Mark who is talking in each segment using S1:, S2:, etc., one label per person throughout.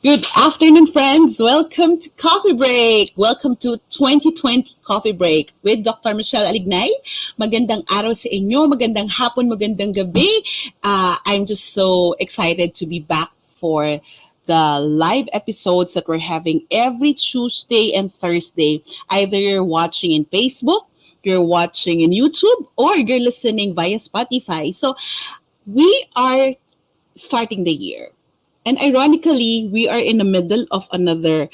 S1: Good afternoon, friends. Welcome to Coffee Break. Welcome to 2020 Coffee Break with Dr. Michele Alignay. Magandang araw sa inyo, magandang hapon, magandang gabi. I'm just so excited to be back for the live episodes that we're having every Tuesday and Thursday. Either you're watching in Facebook, you're watching in YouTube, or you're listening via Spotify. So we are starting the year. And ironically, we are in the middle of another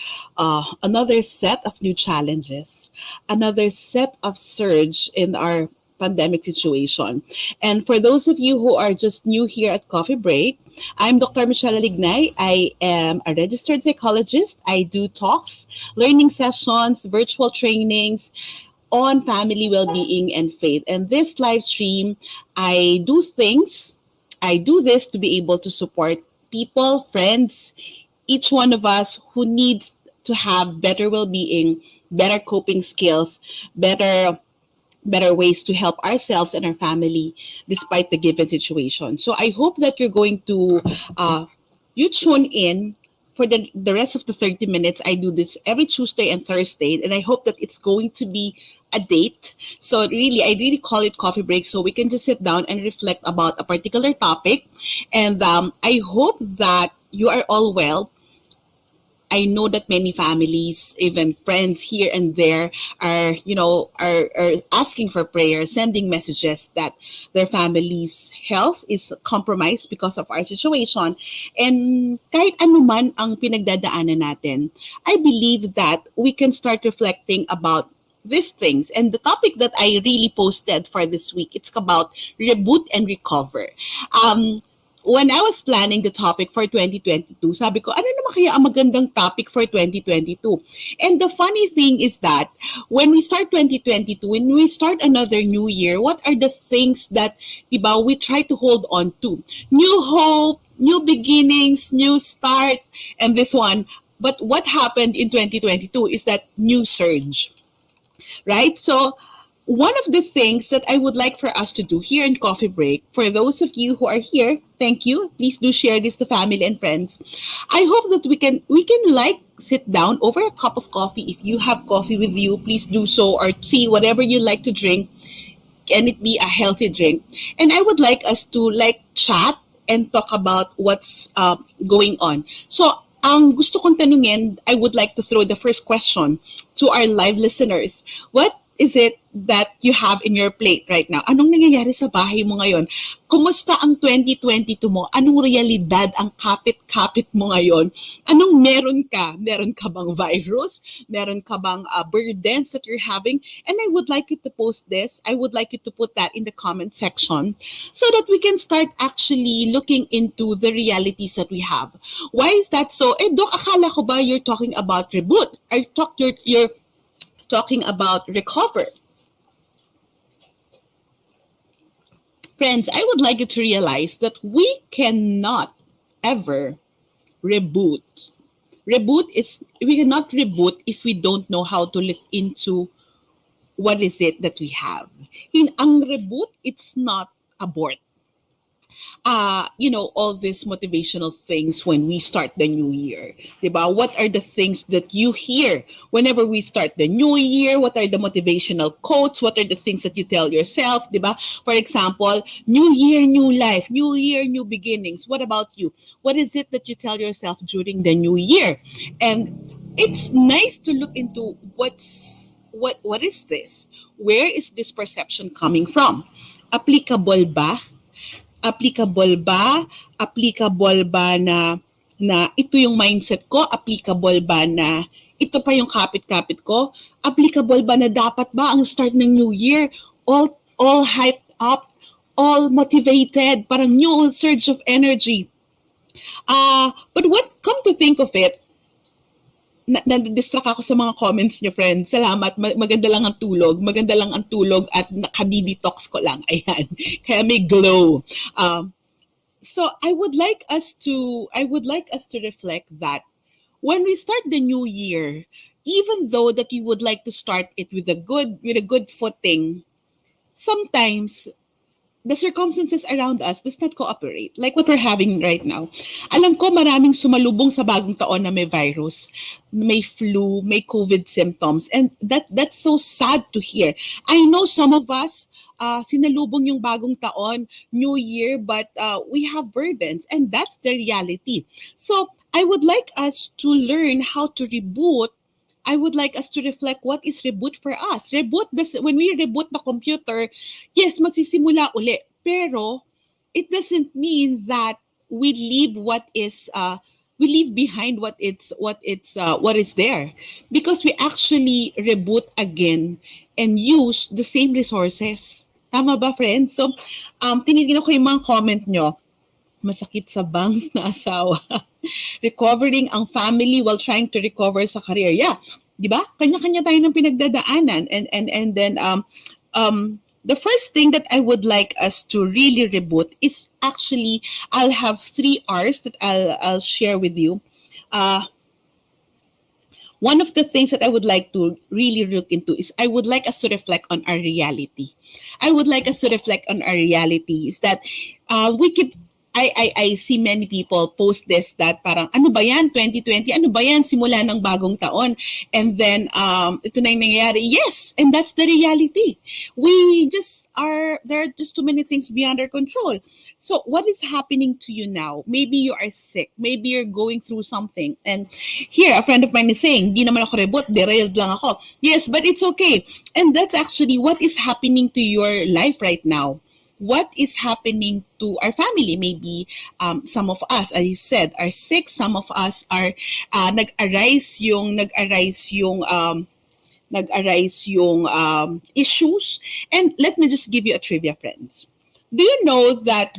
S1: set of new challenges, another set of surge in our pandemic situation. And for those of you who are just new here at Coffee Break, I'm Dr. Michele Lignay. I am a registered psychologist. I do talks, learning sessions, virtual trainings on family well-being and faith. And this live stream, I do things I do this to be able to support people, friends, each one of us who needs to have better well-being, better coping skills, better ways to help ourselves and our family despite the given situation. So I hope that you're going to you tune in for the rest of the 30 minutes. I do this every Tuesday and Thursday, and I hope that it's going to be a date. So I really call it coffee break so we can just sit down and reflect about a particular topic. And I hope that you are all well. I know that many families, even friends here and there, are asking for prayer, sending messages that their family's health is compromised because of our situation. And kahit ano man ang pinagdadaanan natin, I believe that we can start reflecting about these things. And the topic that I really posted for this week, it's about reboot and recover. When I was planning the topic for 2022, sabi ko, ano naman kaya ang magandang topic for 2022? And the funny thing is that when we start 2022, when we start another new year, what are the things that, diba, we try to hold on to? New hope, new beginnings, new start, and this one. But what happened in 2022 is that new surge, right? So one of the things that I would like for us to do here in Coffee Break, for those of you who are here, thank you. Please do share this to family and friends. I hope that we can like sit down over a cup of coffee. If you have coffee with you, please do so, or tea, whatever you like to drink, and it be a healthy drink. And I would like us to like chat and talk about what's going on. So ang gusto kong tanungin, I would like to throw the first question to our live listeners. What is it that you have in your plate right now? Anong nangyayari sa bahay mo ngayon? Kumusta ang 2022 mo? Anong realidad ang kapit-kapit mo ngayon? Anong meron ka? Meron ka bang virus? Meron ka bang burdens that you're having? And I would like you to post this. I would like you to put that in the comment section so that we can start actually looking into the realities that we have. Why is that so? Dok, akala ko ba you're talking about reboot? You're talking about recover. Friends, I would like you to realize that we cannot ever reboot. We cannot reboot if we don't know how to look into what is it that we have. Ang reboot, it's not abort. All these motivational things when we start the new year. Diba? What are the things that you hear whenever we start the new year? What are the motivational quotes? What are the things that you tell yourself? Diba? For example, new year, new life, new year, new beginnings. What about you? What is it that you tell yourself during the new year? And it's nice to look into what is this? Where is this perception coming from? Applicable ba? Applicable ba na ito yung mindset ko? Applicable ba na ito pa yung kapit-kapit ko? Applicable ba na dapat ba ang start ng new year all hyped up, all motivated, parang new surge of energy? But what come to think of it, nadidistract ako sa mga comments niyo, friends. Salamat. Maganda lang ang tulog at nakadi-detox ko lang. Ayan. Kaya may glow. So I would like us to reflect that when we start the new year, even though that you would like to start it with a good footing, sometimes the circumstances around us does not cooperate. Like what we're having right now. Alam ko maraming sumalubong sa bagong taon na may virus, may flu, may COVID symptoms. And that's so sad to hear. I know some of us, sinalubong yung bagong taon, New Year, but we have burdens. And that's the reality. So I would like us to learn how to reboot. I would like us to reflect what is reboot for us. When we reboot the computer, yes, magsisimula uli. Pero it doesn't mean that we leave we leave behind what is there, because we actually reboot again and use the same resources. Tama ba, friends? So, tinitingnan ko yung mga comment nyo. Masakit sa bangs na asawa. Recovering ang family while trying to recover sa career. Yeah, 'di ba? Kanya-kanya tayo ng pinagdadaanan, and then the first thing that I would like us to really reboot is actually, I'll have 3 R's that I'll share with you. One of the things that I would like to really look into is, I would like us to reflect on our reality. I would like us to reflect on our reality is that we keep I see many people post this that parang, ano ba yan, 2020, ano ba yan, simula ng bagong taon. And then, ito na yung nangyayari. Yes, and that's the reality. There are just too many things beyond our control. So what is happening to you now? Maybe you are sick. Maybe you're going through something. And here, a friend of mine is saying, di naman ako reboot, derailed lang ako. Yes, but it's okay. And that's actually what is happening to your life right now. What is happening to our family? Maybe some of us, as I said, are sick. Some of us are nag-arise yung issues. And let me just give you a trivia, friends. Do you know that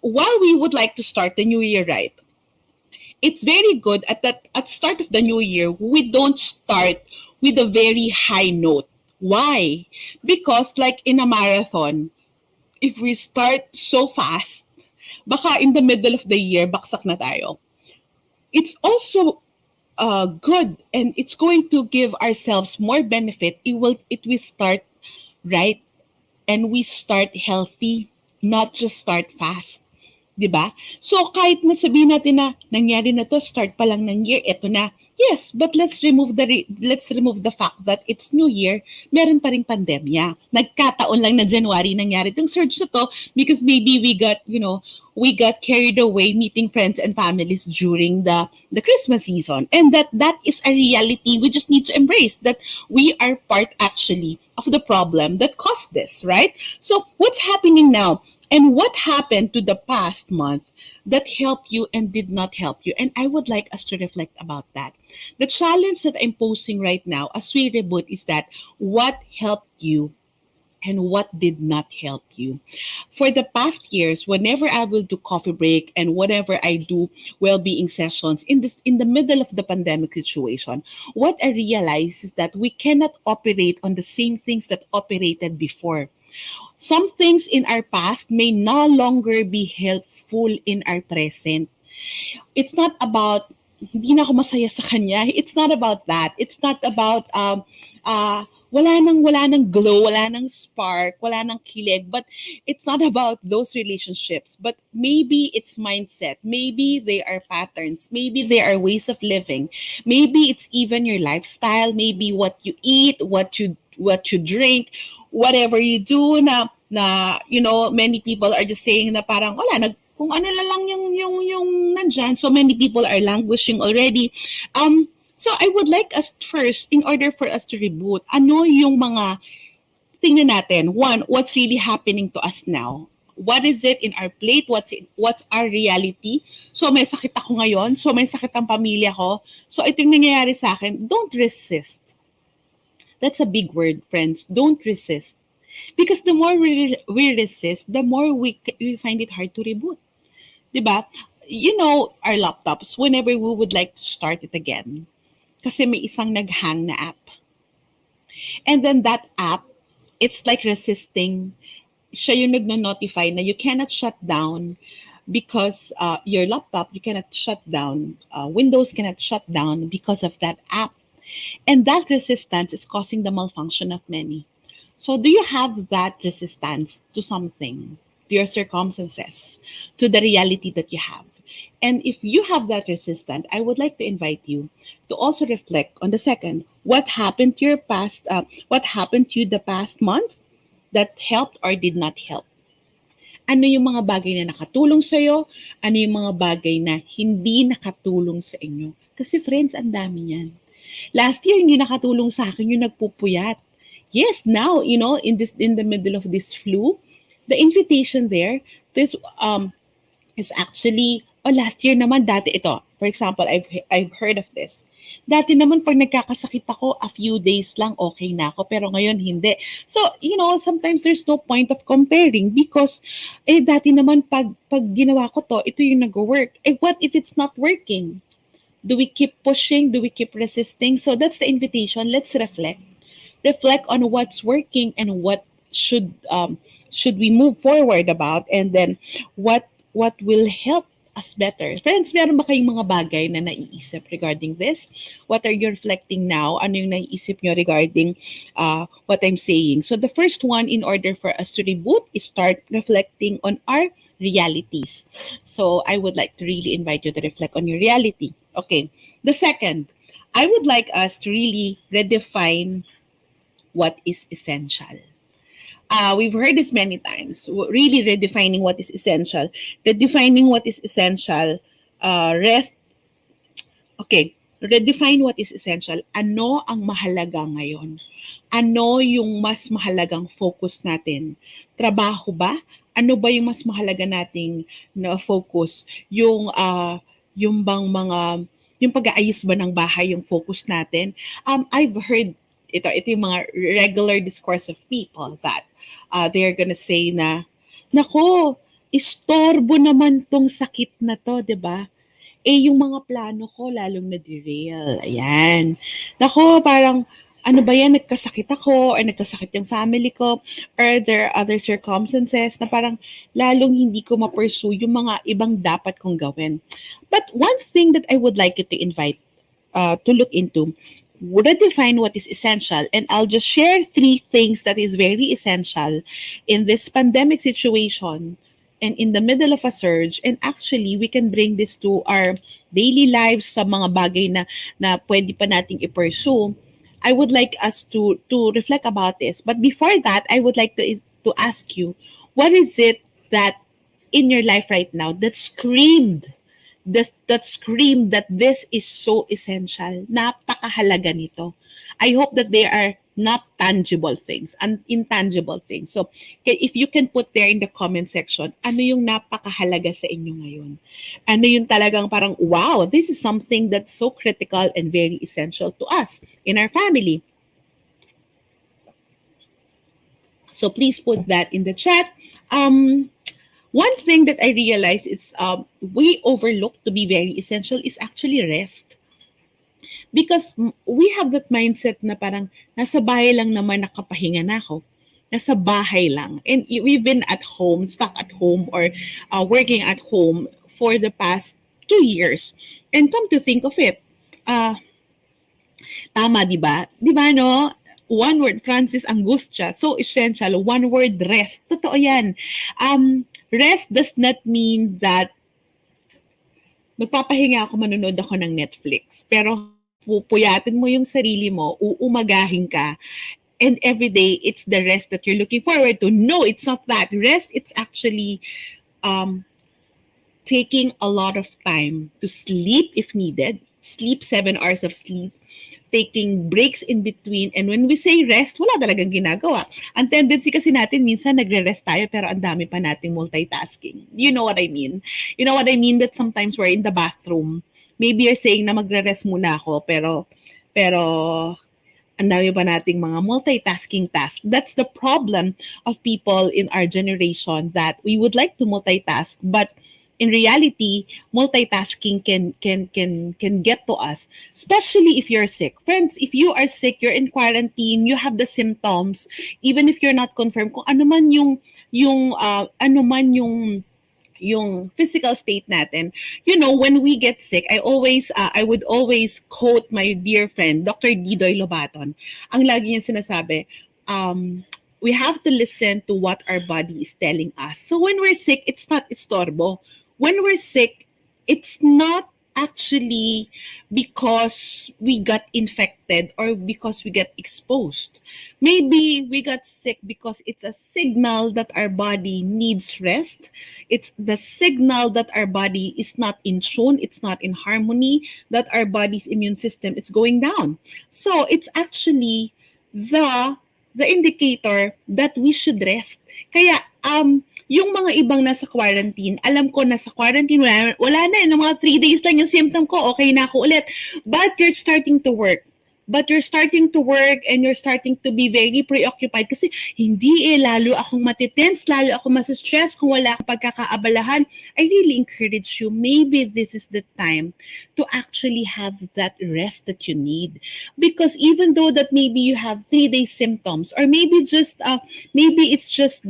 S1: while we would like to start the new year right, it's very good at start of the new year, we don't start with a very high note. Why? Because like in a marathon, if we start so fast, baka in the middle of the year, baksak na tayo. It's also good, and it's going to give ourselves more benefit. It will start right, and we start healthy, not just start fast. Diba? So kahit na sabihin natin na nangyari na to, start pa lang ng year, eto na. Yes, but let's remove the fact that it's New Year, meron pa ring pandemya. Nagkataon lang na January nangyari itong surge na to because maybe we got carried away meeting friends and families during the Christmas season. And that is a reality. We just need to embrace that we are part actually of the problem that caused this, right? So what's happening now? And what happened to the past month that helped you and did not help you? And I would like us to reflect about that. The challenge that I'm posing right now as we reboot is that what helped you and what did not help you. For the past years, whenever I will do coffee break and whatever I do well-being sessions in the middle of the pandemic situation, what I realize is that we cannot operate on the same things that operated before. Some things in our past may no longer be helpful in our present. It's not about, hindi na ako masaya sa kanya. It's not about that. It's not about, wala nang glow, wala nang spark, wala nang kilig. But it's not about those relationships. But maybe it's mindset. Maybe they are patterns. Maybe they are ways of living. Maybe it's even your lifestyle. Maybe what you eat, what you drink, whatever you do na many people are just saying na parang wala, kung ano na lang yung nandyan. So many people are languishing already. So I would like us first, in order for us to reboot, ano yung mga tingnan natin. One, what's really happening to us now? What is it in our plate? What's our reality? So may sakit ako ngayon. So may sakit ang pamilya ko. So ito yung nangyayari sa akin. Don't resist. That's a big word, friends. Don't resist. Because the more we resist, the more we find it hard to reboot. Diba? You know, our laptops, whenever we would like to start it again, kasi may isang nag-hang na app. And then that app, it's like resisting. Siya yung nagno-notify na you cannot shut down because your laptop, you cannot shut down. Windows cannot shut down because of that app. And that resistance is causing the malfunction of many. So, do you have that resistance to something, to your circumstances, to the reality that you have? And if you have that resistance, I would like to invite you to also reflect on the second. What happened to your past? What happened to you the past month that helped or did not help? Ano yung mga bagay na nakatulong sa'yo? Ano yung mga bagay na hindi nakatulong sa inyo? Kasi friends, ang dami niyan. Last year, hindi nakatulong sa akin yung nagpupuyat. Yes, now, in the middle of this flu, the invitation there, this is actually, last year naman, dati ito. For example, I've heard of this. Dati naman, pag nagkakasakit ako, a few days lang, okay na ako. Pero ngayon, hindi. So, sometimes there's no point of comparing because, dati naman, pag ginawa ko to, ito yung nag-work. What if it's not working? Do we keep pushing? Do we keep resisting? So that's the invitation. Let's reflect. Reflect on what's working and what should we move forward about, and then what will help us better. Friends, meron ba kayong mga bagay na naiisip regarding this? What are you reflecting now? Ano yung naiisip nyo regarding what I'm saying? So the first one, in order for us to reboot, is start reflecting on our realities. So I would like to really invite you to reflect on your reality. Okay. The second, I would like us to really redefine what is essential. We've heard this many times. Really redefining what is essential. Redefining what is essential. Rest. Okay. Redefine what is essential. Ano ang mahalaga ngayon? Ano yung mas mahalagang focus natin? Trabaho ba? Ano ba yung mas mahalaga nating na focus? Yung bang mga yung pag-aayos ba ng bahay yung focus natin? I've heard ito yung mga regular discourse of people that they're gonna say na, nako, istorbo naman tong sakit na to, 'di ba? Yung mga plano ko lalong na-derail. Ayan. Nako, parang, ano ba yan, nagkasakit ako, or nagkasakit yung family ko, or there are other circumstances na parang lalong hindi ko ma-pursue yung mga ibang dapat kong gawin. But one thing that I would like you to invite to look into, redefine what is essential, and I'll just share three things that is very essential in this pandemic situation and in the middle of a surge. And actually, we can bring this to our daily lives, sa mga bagay na pwede pa nating i-pursue. I would like us to reflect about this. But before that, I would like to ask you, what is it that in your life right now that screamed that this is so essential? Napakahalaga nito. I hope that they are not tangible things, and intangible things. So, if you can put there in the comment section, ano yung napakahalaga sa inyo ngayon? Ano yung talagang parang, wow, this is something that's so critical and very essential to us in our family. So please put that in the chat. One thing that I realized it's we overlook to be very essential is actually rest. Because we have that mindset na parang nasa bahay lang naman, nakapahinga na ako. Nasa bahay lang. And we've been at home, stuck at home, or working at home for the past 2 years. And come to think of it, tama, di ba? Di ba, no? One word, Francis Angustia, so essential. One word, rest. Totoo yan. Rest does not mean that magpapahinga ako, manonood ako ng Netflix. Pero pupuyatin mo yung sarili mo, uumagahin ka, and every day it's the rest that you're looking forward to. No, it's not that. Rest, it's actually taking a lot of time to sleep if needed. Sleep, 7 hours of sleep. Taking breaks in between. And when we say rest, wala talagang ginagawa. Ang tendency kasi natin, minsan nagre-rest tayo pero ang dami pa nating multitasking. You know what I mean? You know what I mean? That sometimes we're in the bathroom. Maybe you're saying na magre-rest muna ako, pero ang dami pa nating mga multitasking tasks. That's the problem of people in our generation, that we would like to multitask, but in reality, multitasking can get to us, especially if you're sick. Friends, if you are sick, you're in quarantine, you have the symptoms, even if you're not confirmed, kung ano man yung physical state natin. You know, when we get sick, I would always quote my dear friend, Dr. Didoy Lobaton. Ang lagi niya sinasabi, we have to listen to what our body is telling us. So when we're sick, it's not istorbo. When we're sick, it's not actually because we got infected or because we get exposed. Maybe we got sick because it's a signal that our body needs rest. It's the signal that our body is not in tune, it's not in harmony, that our body's immune system is going down. So it's actually the the indicator that we should rest. Kaya yung mga ibang nasa quarantine, alam ko nasa quarantine, wala na, ng mga 3 days lang yung symptom ko, okay na ako ulit. But you're starting to work. But you're starting to work and you're starting to be very preoccupied kasi hindi lalo akong matitense, lalo akong masistress kung wala akong pagkakaabalahan. I really encourage you, maybe this is the time to actually have that rest that you need. Because even though that maybe you have 3 days symptoms or maybe maybe it's just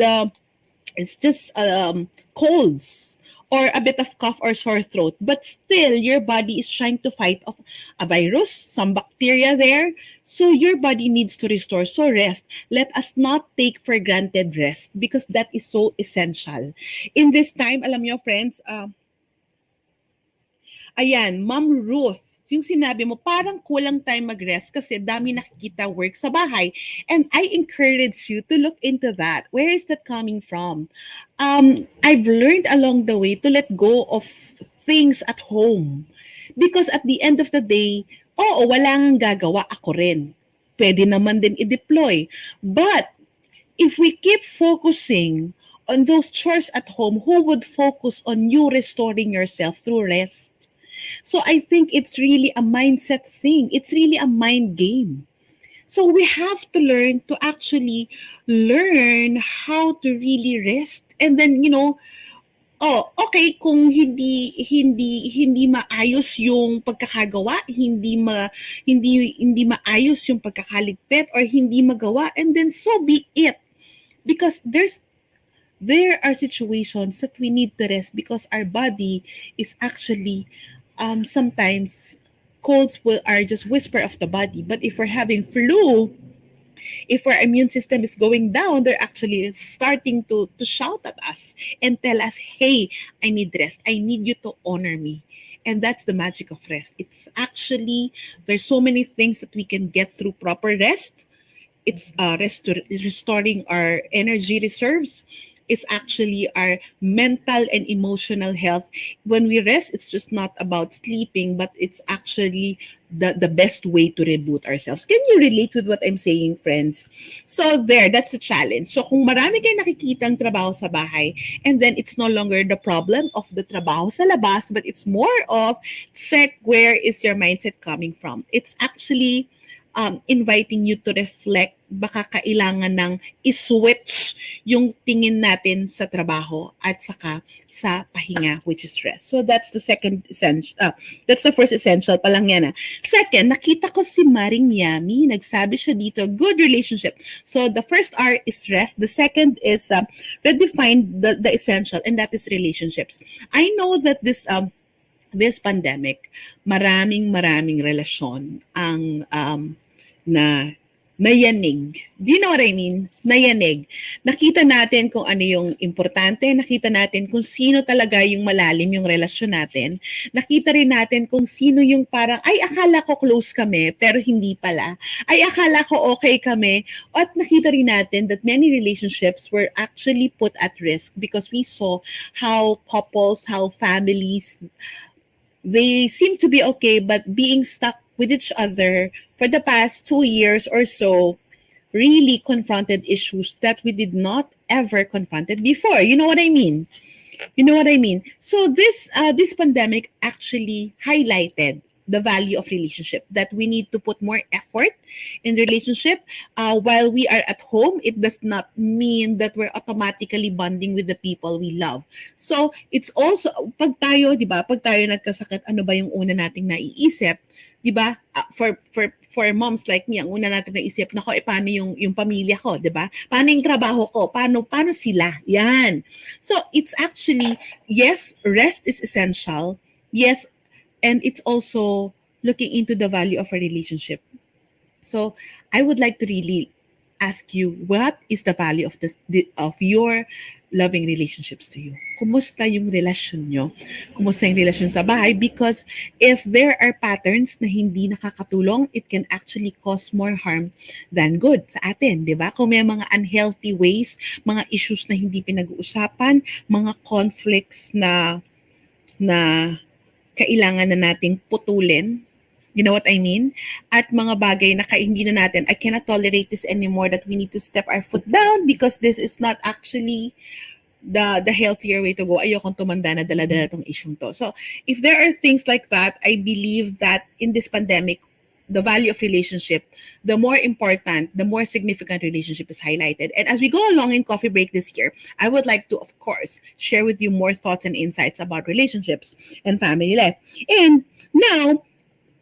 S1: colds or a bit of cough or sore throat, but still your body is trying to fight off a virus, some bacteria there. So your body needs to restore. So rest. Let us not take for granted rest because that is so essential. In this time, alam niyo friends, ayan, Ma'am Ruth, yung sinabi mo, parang kulang time mag-rest kasi dami nakikita work sa bahay. And I encourage you to look into that. Where is that coming from? I've learned along the way to let go of things at home. Because at the end of the day, oo, wala nang gagawa, ako rin. Pwede naman din i-deploy. But if we keep focusing on those chores at home, who would focus on you restoring yourself through rest? So I think it's really a mindset thing. It's really a mind game. So we have to learn to actually learn how to really rest. And then, okay, kung hindi maayos yung pagkakagawa, hindi maayos yung pagkakaligpit or hindi magawa, and then so be it. Because there are situations that we need to rest because our body is actually sometimes colds are just whisper of the body. But if we're having flu, if our immune system is going down, they're actually starting to shout at us and tell us, hey, I need rest. I need you to honor me. And that's the magic of rest. It's actually, there's so many things that we can get through proper rest. It's restoring our energy reserves. It's actually our mental and emotional health. When we rest, it's just not about sleeping, but it's actually the best way to reboot ourselves. Can you relate with what I'm saying, friends? So that's the challenge. So kung marami kayong nakikitang trabaho sa bahay, and then it's no longer the problem of the trabaho sa labas, but it's more of check where is your mindset coming from. It's actually inviting you to reflect, baka kailangan ng i-switch yung tingin natin sa trabaho at saka sa pahinga, which is stress. So that's the second essential. That's the first essential pa lang yan. Second, nakita ko si Maring Yami, nagsabi siya dito, good relationship. So the first R is rest. The second is redefine the essential, and that is relationships. I know that this pandemic, maraming relasyon ang nayanig. Do you know what I mean? Nayanig. Nakita natin kung ano yung importante, nakita natin kung sino talaga yung malalim yung relasyon natin. Nakita rin natin kung sino yung parang, ay akala ko close kami, pero hindi pala. Ay akala ko okay kami. At nakita rin natin that many relationships were actually put at risk because we saw how couples, how families, they seem to be okay, but being stuck with each other for the past 2 years or so really confronted issues that we did not ever confronted before. You know what I mean? So this pandemic actually highlighted the value of relationship, that we need to put more effort in relationship. While we are at home, it does not mean that we're automatically bonding with the people we love. So it's also, pag tayo nagkasakit, ano ba yung una nating naiisip? 'Di ba? For moms like me, ang una natin naisip, nako, paano yung pamilya ko, 'di ba? Paano yung trabaho ko? Paano sila? Yan. So it's actually, yes, rest is essential. Yes, and it's also looking into the value of a relationship. So I would like to really ask you, what is the value of of your loving relationships to you? Kumusta yung relasyon nyo? Kumusta yung relasyon sa bahay? Because if there are patterns na hindi nakakatulong, it can actually cause more harm than good sa atin, di ba? Kung may mga unhealthy ways, mga issues na hindi pinag-uusapan, mga conflicts na kailangan na nating putulin. You know what I mean? At mga bagay na hindi na natin, I cannot tolerate this anymore, that we need to step our foot down because this is not actually the healthier way to go. Ayokong tumanda na dala-dala tong issue to. So, if there are things like that, I believe that in this pandemic, the value of relationship, the more important, the more significant relationship is highlighted. And as we go along in Coffee Break this year, I would like to, of course, share with you more thoughts and insights about relationships and family life. And now,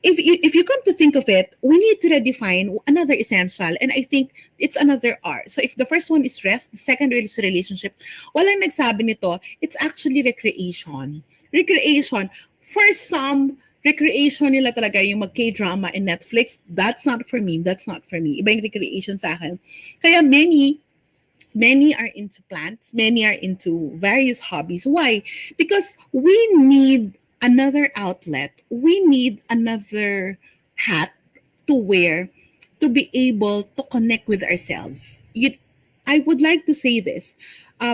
S1: if you come to think of it, we need to redefine another essential, and I think it's another R. So if the first one is rest, the second is relationship, walang nagsabi nito, it's actually recreation. Recreation. For some, recreation nila talaga yung mag-K-drama and Netflix. That's not for me. That's not for me. Iba yung recreation sa akin. Kaya many are into plants, many are into various hobbies. Why? Because we need another outlet. We need another hat to wear to be able to connect with ourselves. I would like to say this.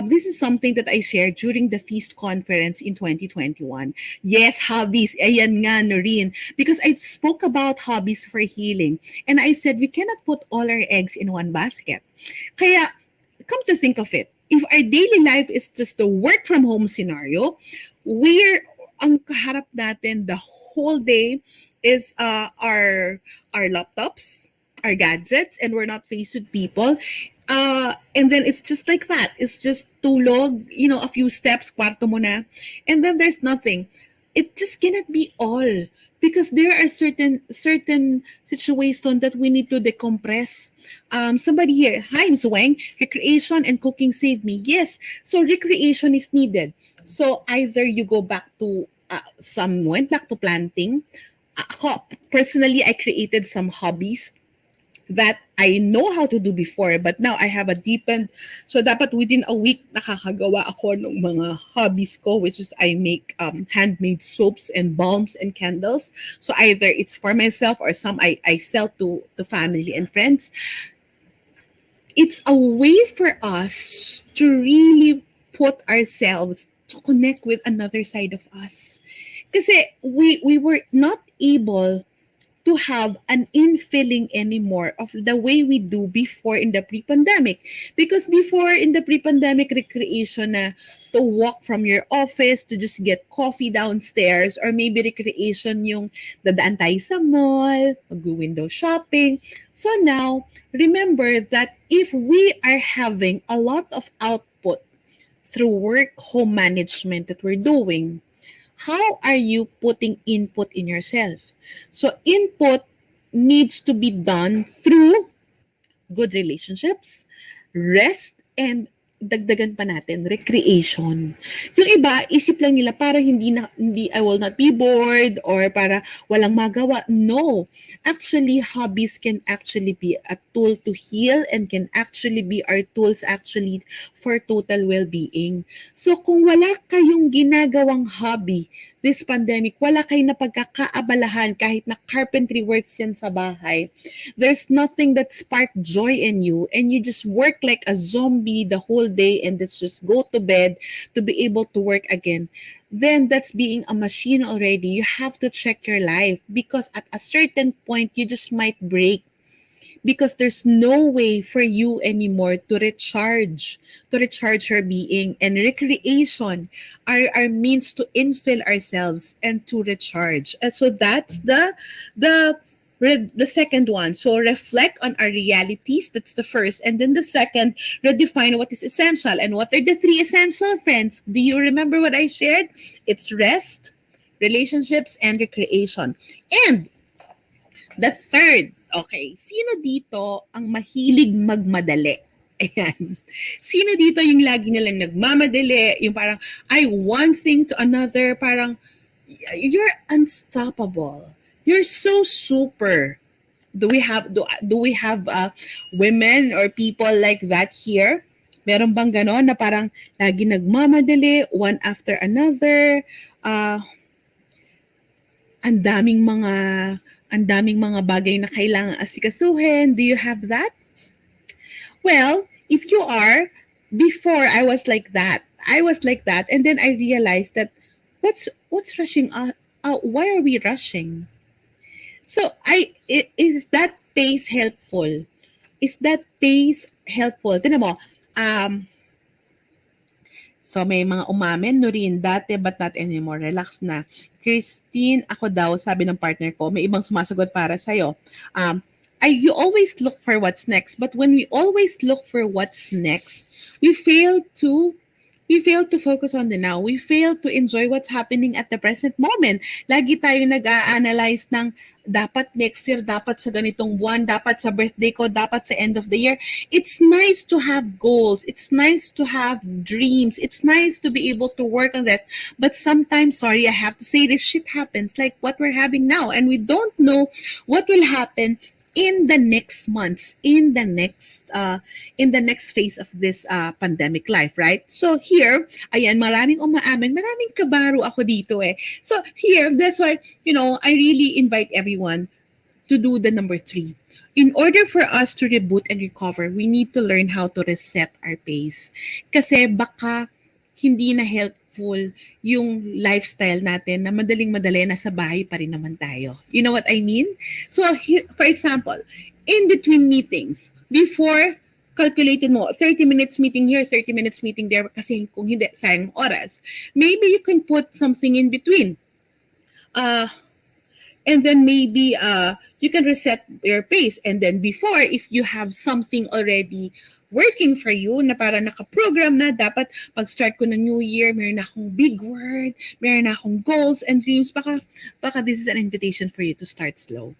S1: This is something that I shared during the Feast Conference in 2021. Yes, hobbies. Ayan nga, Noreen. Because I spoke about hobbies for healing. And I said, we cannot put all our eggs in one basket. Kaya, come to think of it, if our daily life is just the work from home scenario, ang kaharap natin the whole day is our laptops, our gadgets, and we're not faced with people. And then it's just like that. It's just tulog, a few steps, kwarto mo na, and then there's nothing. It just cannot be all, because there are certain situations that we need to decompress. Somebody here, hi, Ms. Wang, recreation and cooking saved me. Yes, so recreation is needed. So either you go back to, some went back to planting. Ako, personally, I created some hobbies that I know how to do before, but now I have a deepened. So dapat within a week nakakagawa ako ng mga hobbies ko, which is I make handmade soaps and balms and candles. So either it's for myself or some I sell to family and friends. It's a way for us to really put ourselves to connect with another side of us. Kasi we were not able to have an infilling anymore of the way we do before in the pre-pandemic. Because before in the pre-pandemic, recreation na to walk from your office to just get coffee downstairs, or maybe recreation yung dadaan tayo sa mall, mag-window shopping. So now, remember that if we are having a lot of output through work, home management that we're doing, how are you putting input in yourself? So input needs to be done through good relationships, rest, and dagdagan pa natin, recreation. Yung iba, isip lang nila para hindi I will not be bored or para walang magawa. No. Actually, hobbies can actually be a tool to heal and can actually be our tools actually for total well-being. So kung wala kayong ginagawang hobby this pandemic, wala kayong napagkakaabalahan kahit na carpentry works yan sa bahay, there's nothing that spark joy in you, and you just work like a zombie the whole day and let's just go to bed to be able to work again, then that's being a machine already. You have to check your life, because at a certain point you just might break, because there's no way for you anymore to recharge your being. And recreation are means to infill ourselves and to recharge. And so that's the second one. So reflect on our realities. That's the first. And then the second, redefine what is essential. And what are the three essential, friends? Do you remember what I shared? It's rest, relationships, and recreation. And the third, okay, sino dito ang mahilig magmadali? Ayan. Sino dito yung lagi nilang nagmamadali, yung parang, one thing to another, parang, you're unstoppable. You're so super. Do we have women or people like that here? Meron bang ganon na parang lagi nagmamadali, one after another? Uh, ang daming mga ang daming mga bagay na kailangang asikasuhin. Do you have that? Well, if you are, before I was like that. I was like that, and then I realized that what's rushing out? Why are we rushing? So is that pace helpful? Is that pace helpful? Tinan mo, so may mga umamin, no rin, dati but not anymore, relax na. Christine, ako daw, sabi ng partner ko, may ibang sumasagot para sa'yo. You always look for what's next, but when we always look for what's next, we fail to we fail to focus on the now. We fail to enjoy what's happening at the present moment. Lagi tayo nag-a-analyze ng dapat next year, dapat sa ganitong buwan, dapat sa birthday ko, dapat sa end of the year. It's nice to have goals. It's nice to have dreams. It's nice to be able to work on that. But sometimes, sorry, I have to say this shit happens like what we're having now. And we don't know what will happen in the next months, in the next phase of this pandemic life, right? So here, ayan, maraming umaamin, maraming kabaro ako dito eh. So here, that's why, I really invite everyone to do the number 3. In order for us to reboot and recover, we need to learn how to reset our pace. Kasi baka hindi na helpful yung lifestyle natin na madaling-madali nasa bahay pa rin naman tayo. You know what I mean? So, for example, in between meetings, before calculated mo, 30 minutes meeting here, 30 minutes meeting there, kasi kung hindi, sayang oras. Maybe you can put something in between. And then maybe you can reset your pace. And then before, if you have something already working for you na para naka-program na dapat pag-start ko ng new year, meron na akong big word, meron na akong goals and dreams, baka this is an invitation for you to start slow.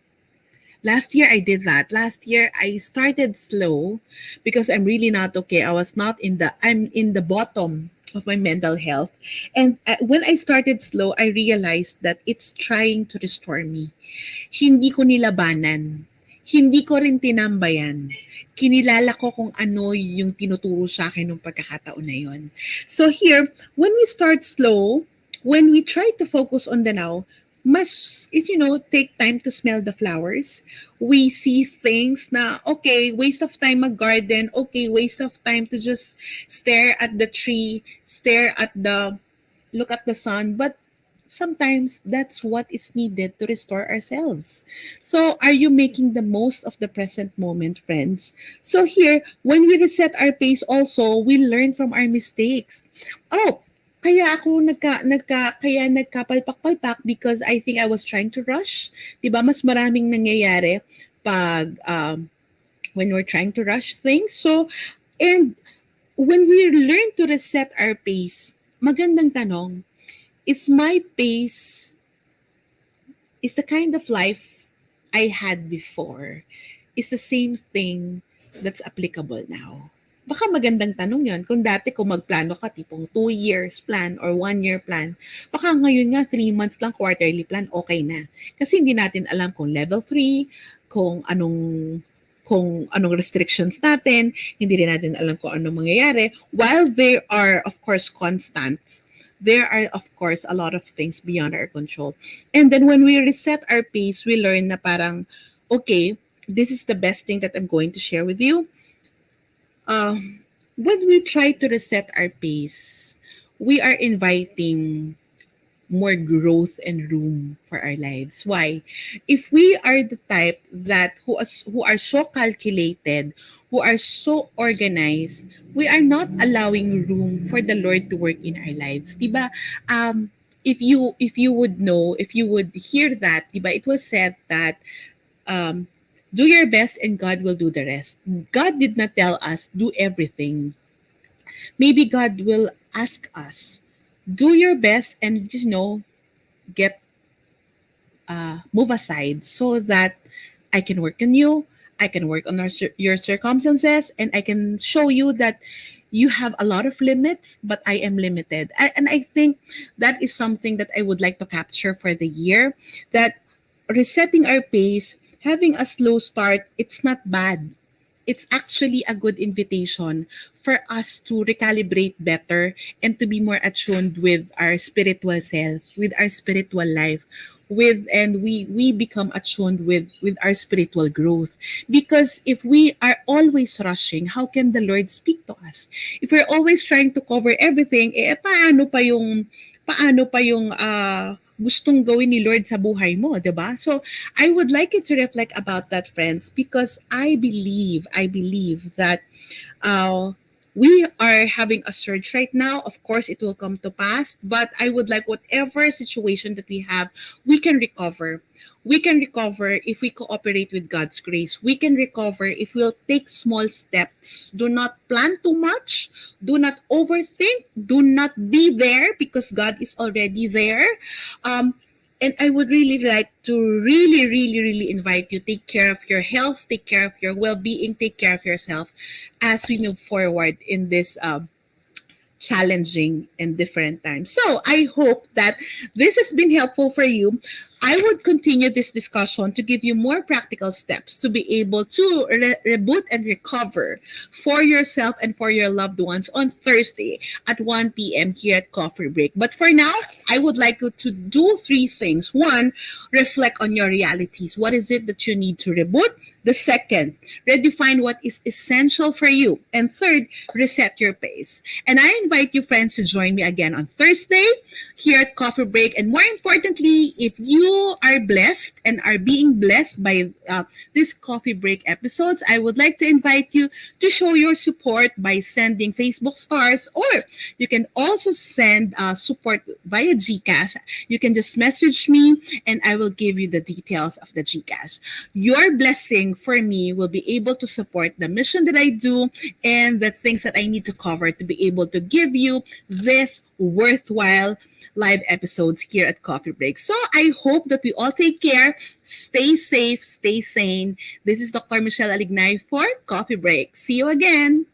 S1: Last year, I did that. Last year, I started slow because I'm really not okay. I'm in the bottom of my mental health. And when I started slow, I realized that it's trying to restore me. Hindi ko nilabanan. Hindi ko rin tinambayan. Kinilala ko kung ano yung tinuturo sa akin ng pagkakataon na yun. So here, when we start slow, when we try to focus on the now, must take time to smell the flowers. We see things na, okay, waste of time mag-garden, okay, waste of time to just stare at the tree, look at the sun, but sometimes that's what is needed to restore ourselves. So are you making the most of the present moment, friends? So here, when we reset our pace also, we learn from our mistakes. Oh, kaya ako nagkapalpak-palpak because I think I was trying to rush. Diba? Mas maraming nangyayari pag when we're trying to rush things. So, and when we learn to reset our pace, magandang tanong, is my pace, is the kind of life I had before, is the same thing that's applicable now? Baka magandang tanong yon. Kung dati kung magplano ka, tipong 2 years plan or 1 year plan, baka ngayon nga 3 months lang quarterly plan, okay na. Kasi hindi natin alam kung level 3, kung anong restrictions natin, hindi rin natin alam kung anong mangyayari. While there are, of course, constants, there are, of course, a lot of things beyond our control. And then when we reset our pace, we learn na parang, okay, this is the best thing that I'm going to share with you. When we try to reset our pace, we are inviting more growth and room for our lives. Why? If we are the type that who are so calculated, who are so organized, we are not allowing room for the Lord to work in our lives. Diba? If you would know, if you would hear that, diba, it was said that do your best and God will do the rest. God did not tell us do everything. Maybe God will ask us, do your best and get move aside so that I can work on you, I can work on your circumstances, and I can show you that you have a lot of limits, but I am limited. And I think that is something that I would like to capture for the year, that resetting our pace having a slow start, it's not bad. It's actually a good invitation for us to recalibrate better and to be more attuned with our spiritual self, with our spiritual life, with and we become attuned with our spiritual growth. Because if we are always rushing, how can the Lord speak to us? If we're always trying to cover everything, paano pa yung gustong gawin ni Lord sa buhay mo, 'di ba? So, I would like you to reflect about that, friends, because I believe that uh, we are having a surge right now. Of course, it will come to pass, but I would like whatever situation that we have, we can recover. We can recover if we cooperate with God's grace. We can recover if we'll take small steps. Do not plan too much. Do not overthink. Do not be there because God is already there. Um, and I would really like to really invite you, take care of your health, take care of your well-being, take care of yourself as we move forward in this challenging and different times. So I hope that this has been helpful for you. I would continue this discussion to give you more practical steps to be able to reboot and recover for yourself and for your loved ones on Thursday at 1 p.m. here at Coffee Break. But for now, I would like you to do three things. One, reflect on your realities. What is it that you need to reboot? The second, redefine what is essential for you. And third, reset your pace. And I invite you, friends, to join me again on Thursday here at Coffee Break. And more importantly, if you are blessed and are being blessed by these Coffee Break episodes, I would like to invite you to show your support by sending Facebook stars, or you can also send support via GCash. You can just message me and I will give you the details of the GCash. Your blessing for me will be able to support the mission that I do and the things that I need to cover to be able to give you this worthwhile live episodes here at Coffee Break. So I hope that we all take care, stay safe, stay sane. This is Dr. Michele Alignay for Coffee Break. See you again.